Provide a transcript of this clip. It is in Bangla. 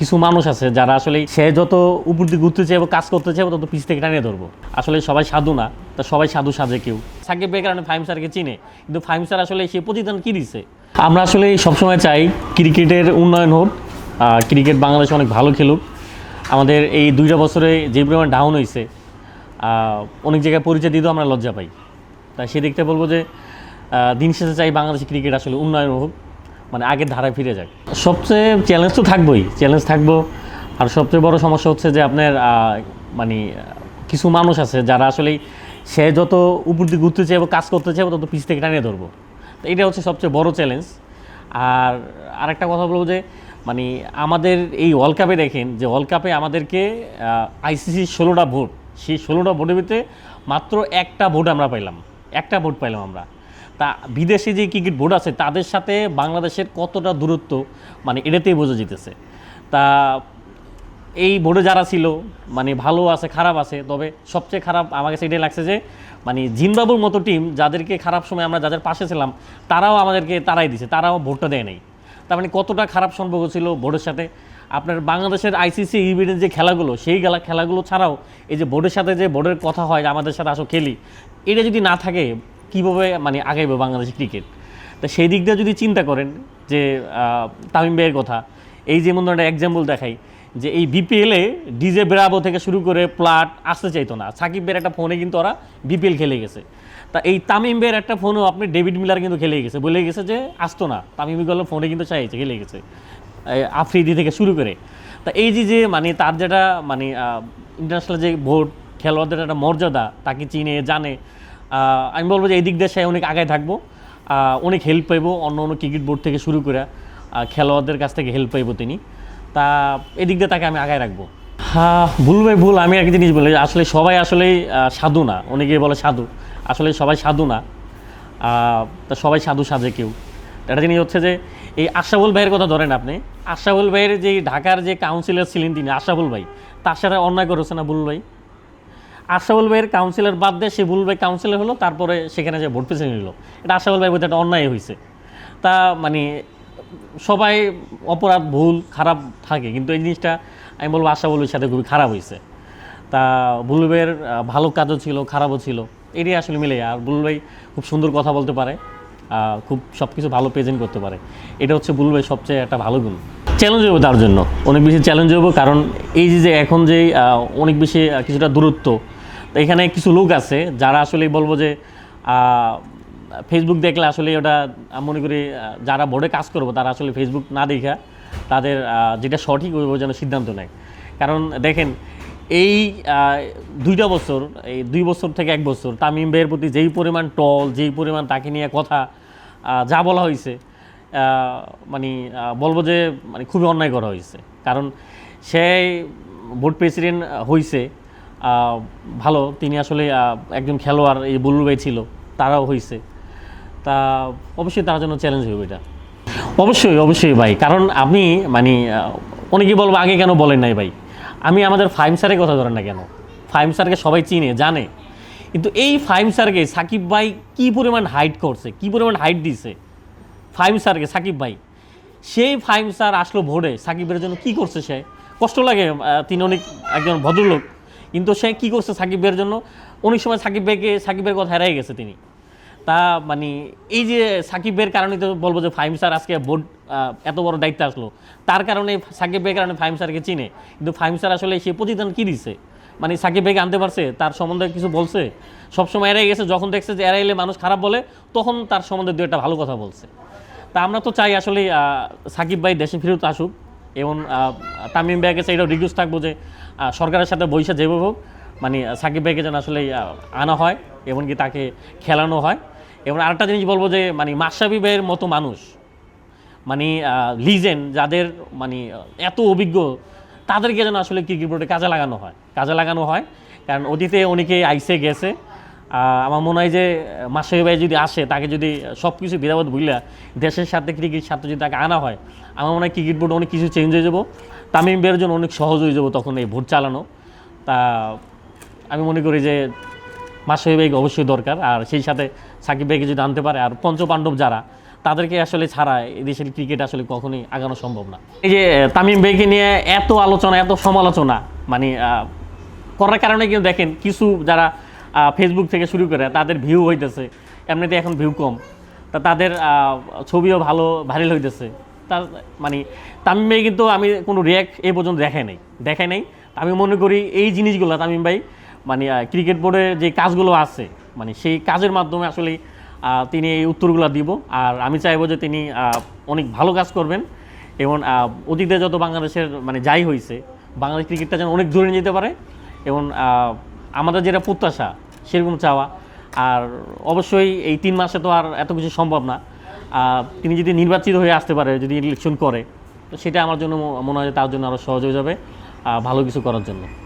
কিছু মানুষ আছে যারা আসলে সে যত উপর দিকে ঘুরতে চাইবো কাজ করতে চাইবো তত পিছ থেকে টানিয়ে ধরবো। আসলে সবাই সাধু না, তা সবাই সাধু সাজে কেউ। সাকিব ভাইয়ের কারণে ফাহিম স্যারকে চিনে, কিন্তু ফাহিম স্যার আসলে সে প্রতিদান কী দিচ্ছে। আমরা আসলে সবসময় চাই ক্রিকেটের উন্নয়ন হোক, ক্রিকেট বাংলাদেশে অনেক ভালো খেলুক। আমাদের এই 2টা বছরে যে পরিমাণ ডাউন হয়েছে, অনেক জায়গায় পরিচয় দিতেও আমরা লজ্জা পাই। তাই সেদিকটা বলবো যে দিন শেষে চাই বাংলাদেশি ক্রিকেট আসলে উন্নয়ন হোক, মানে আগের ধারায় ফিরে যাক। সবচেয়ে চ্যালেঞ্জ তো থাকবোই, চ্যালেঞ্জ থাকবো। আর সবচেয়ে বড় সমস্যা হচ্ছে যে আপনার মানে কিছু মানুষ আছে যারা আসলে সে যত উপর দিকে ঘুরতে চাইবো কাজ করতে চাইবো তত পিছ থেকে টানিয়ে ধরবো। তো এটা হচ্ছে সবচেয়ে বড় চ্যালেঞ্জ। আর আরেকটা কথা বলবো যে মানে আমাদের এই ওয়ার্ল্ড কাপে দেখেন যে ওয়ার্ল্ড কাপে আমাদেরকে আইসিসির 16টা ভোট, সেই 16টা ভোটের ভিতরে মাত্র একটা ভোট আমরা পাইলাম, একটা ভোট পাইলাম আমরা। তা বিদেশে যে ক্রিকেট বোর্ড আছে তাদের সাথে বাংলাদেশের কতটা দূরত্ব, মানে এটাতেই বোঝা যেতেছে। তা এই বোর্ডে যারা ছিল মানে ভালো আছে খারাপ আছে, তবে সবচেয়ে খারাপ আমার কাছে এটাই লাগছে যে মানে জিম্বাবুর মতো টিম যাদেরকে খারাপ সময় আমরা যাদের পাশে ছিলাম তারাও আমাদেরকে তারাই দিছে, তারাও ভোটটা দেয় নাই। তার মানে কতটা খারাপ সম্পর্ক ছিল বোর্ডের সাথে। আপনার বাংলাদেশের আইসিসি ইভেন্টের যে খেলাগুলো, সেই খেলাগুলো ছাড়াও এই যে বোর্ডের সাথে যে বোর্ডের কথা হয় আমাদের সাথে আসো খেলি, এটা যদি না থাকে কীভাবে মানে আগাইবে বাংলাদেশ ক্রিকেট। তা সেই দিক দিয়ে যদি চিন্তা করেন যে তামিম ভাইয়ের কথা, এই যেমন একটা এক্সাম্পল দেখাই যে এই বিপিএলে ডিজে ব্রাভো থেকে শুরু করে প্লাট আসতে চাইতো না, সাকিব ভাইয়ের একটা ফোনে কিন্তু ওরা বিপিএল খেলে গেছে। তা এই তামিম ভাইয়ের একটা ফোনও আপনি ডেভিড মিলার কিন্তু খেলে গেছে, বলে গেছে যে আসতো না, তামিম ইকবালের ফোনে কিন্তু চাইছে খেলে গেছে, আফ্রিদি থেকে শুরু করে। তা এই যে মানে তার যেটা মানে ইন্টারন্যাশনাল যে ভোট খেলোয়াড়দের একটা মর্যাদা, তাকে চিনে জানে, আমি বলবো যে এই দিক দিয়ে সে অনেক আগায় থাকবো, অনেক হেল্প পাইবো অন্য অন্য ক্রিকেট বোর্ড থেকে শুরু করে খেলোয়াড়দের কাছ থেকে হেল্প পাইবো তিনি। তা এদিক দিয়ে তাকে আমি আগায় রাখবো। ভুল ভাই ভুল, আমি একটা জিনিস বলি, আসলে সবাই আসলেই সাধু না, অনেকে বলে সাধু, আসলে সবাই সাধু না, তা সবাই সাধু সাজে কেউ। একটা জিনিস হচ্ছে যে এই আশরাফুল ভাইয়ের কথা ধরেন আপনি, আশরাফুল ভাইয়ের যে ঢাকার যে কাউন্সিলর ছিলেন তিনি, আশরাফুল ভাই, তার সাথে অন্যায় করেছে না বুলবুল ভাই? আশরাফুল ভাইয়ের কাউন্সিলর বাদ দিয়ে সে বুলবুল ভাই কাউন্সিলর হলো, তারপরে সেখানে যে ভোট পেছনে নিল, এটা আশরাফুল ভাই বলতে একটা অন্যায় হয়েছে। তা মানে সবাই অপরাধ ভুল খারাপ থাকে, কিন্তু এই জিনিসটা আমি বলবো আশরাফুলের সাথে খুবই খারাপ হয়েছে। তা বুলবুল ভাইয়ের ভালো কাজও ছিল খারাপও ছিল, এটাই আসলে মিলে। আর বুলবুল ভাই খুব সুন্দর কথা বলতে পারে, খুব সব কিছু ভালো প্রেজেন্ট করতে পারে, এটা হচ্ছে বুলবুল ভাই সবচেয়ে একটা ভালো গুণ। চ্যালেঞ্জ হবো তার জন্য, অনেক বেশি চ্যালেঞ্জ হবো, কারণ এই যে এখন যে অনেক বেশি কিছুটা দূরত্ব, তো এখানে কিছু লোক আছে যারা আসলে বলবো যে ফেসবুক দেখলে আসলে ওটা মনে করি যারা বোর্ডে কাজ করবো তারা আসলে ফেসবুক না দেখা তাদের যেটা সঠিক ওই যেন সিদ্ধান্ত নেয়। কারণ দেখেন এই 2টা বছর, এই 2 বছর থেকে 1 বছর তামিম ভাইয়ের প্রতি যেই পরিমাণ টল, যেই পরিমাণ তাকে নিয়ে কথা যা বলা হয়েছে, মানে বলবো যে মানে খুবই অন্যায় করা হয়েছে। কারণ সে বোর্ড প্রেসিডেন্ট হয়েছে ভালো, তিনি আসলে একজন খেলোয়াড়, এই বুলবুল ভাই ছিল, তারাও হয়েছে। তা অবশ্যই তার জন্য চ্যালেঞ্জ হবে এটা, অবশ্যই অবশ্যই ভাই। কারণ আপনি মানে অনেকেই বলবো আগে কেন বলেন নাই ভাই, আমি আমাদের ফাহিম স্যারের কথা ধরেন না কেন, ফাহিম স্যারকে সবাই চিনে জানে, কিন্তু এই ফাহিম স্যারকে সাকিব ভাই কী পরিমাণ হাইট করছে, কী পরিমাণ হাইট দিছে ফাহিম স্যারকে সাকিব ভাই। সেই ফাহিম স্যার আসলো ভোরে, সাকিবের জন্য কি করছে সে, কষ্ট লাগে, তিনি অনেক একজন ভদ্রলোক, কিন্তু সে কী করছে সাকিবের জন্য। অনেক সময় সাকিবের কথা হারাই গেছে তিনি। তা মানে এই যে সাকিবের কারণে তো বলবো যে ফাহিম স্যার আজকে বোর্ড এত বড় দায়িত্ব আসলো, তার কারণে সাকিবের কারণে ফাহিম স্যারকে চিনে, কিন্তু ফাহিম স্যার আসলে সে প্রতিদান কী দিচ্ছে, মানে সাকিব ভাইকে আনতে পারছে, তার সম্বন্ধে কিছু বলছে? সবসময় এড়াই গেছে, যখন দেখছে যে এড়াইলে মানুষ খারাপ বলে তখন তার সম্বন্ধে 2 একটা ভালো কথা বলছে। তা আমরা তো চাই আসলে সাকিব ভাই দেশে ফেরত আসুক, এবং তামিম ভাইয়ের কাছে এটাও রিকোয়েস্ট থাকবো যে সরকারের সাথে বৈশা যেভাবে হোক মানে সাকিব ভাইকে যেন আসলে আনা হয়, এমনকি তাকে খেলানো হয়। এবং আরেকটা জিনিস বলবো যে মানে মাশরাফি ভাইয়ের মতো মানুষ, মানে লিজেন্ড যাদের মানে এত অভিজ্ঞ, তাদেরকে যেন আসলে ক্রিকেট বোর্ডে কাজে লাগানো হয়। কারণ অতীতে অনেকে আইসে গেছে, আমার মনে হয় যে মাশরাফি ভাই যদি আসে, তাকে যদি সব কিছু বিধাবত ভুলিয়া দেশের সাথে ক্রিকেট সাথে যদি তাকে আনা হয়, আমার মনে হয় ক্রিকেট বোর্ডে অনেক কিছু চেঞ্জ হয়ে যাবো, তামিম ভাইয়ের জন্য অনেক সহজ হয়ে যাবো তখন এই ভোট চালানো। তা আমি মনে করি যে মাশরাফি ভাইকে অবশ্যই দরকার, আর সেই সাথে সাকিব ভাইকে যদি আনতে পারে, আর পঞ্চপাণ্ডব যারা তাদেরকে আসলে ছাড়া এই দেশের ক্রিকেট আসলে কখনোই আগানো সম্ভব না। এই যে তামিম ভাইকে নিয়ে এত আলোচনা, এত সমালোচনা মানে করার কারণে কিন্তু দেখেন কিছু যারা ফেসবুক থেকে শুরু করে তাদের ভিউ হইতেছে, এমনিতে এখন ভিউ কম, তা তাদের ছবিও ভালো ভাইরাল হইতেছে। তার মানে তামিম ভাই কিন্তু আমি কোনো রিয়াক্ট এই পর্যন্ত দেখাই নাই। আমি মনে করি এই জিনিসগুলো তামিম ভাই মানে ক্রিকেট বোর্ডের যে কাজগুলো আছে মানে সেই কাজের মাধ্যমে আসলে তিনি এই উত্তরগুলো দিব। আর আমি চাইবো যে তিনি অনেক ভালো কাজ করবেন এবং অতীতে যত বাংলাদেশের মানে যাই হয়েছে বাংলাদেশ ক্রিকেটটা যেন অনেক দূরে যেতে পারে এবং আমাদের যেটা প্রত্যাশা সেরকম চাওয়া। আর অবশ্যই এই 3 মাসে তো আর এত কিছু সম্ভব না। তিনি যদি নির্বাচিত হয়ে আসতে পারে, যদি ইলেকশন করে, তো সেটা আমার জন্য মনে হয় তার জন্য আরও সহজ হয়ে যাবে ভালো কিছু করার জন্য।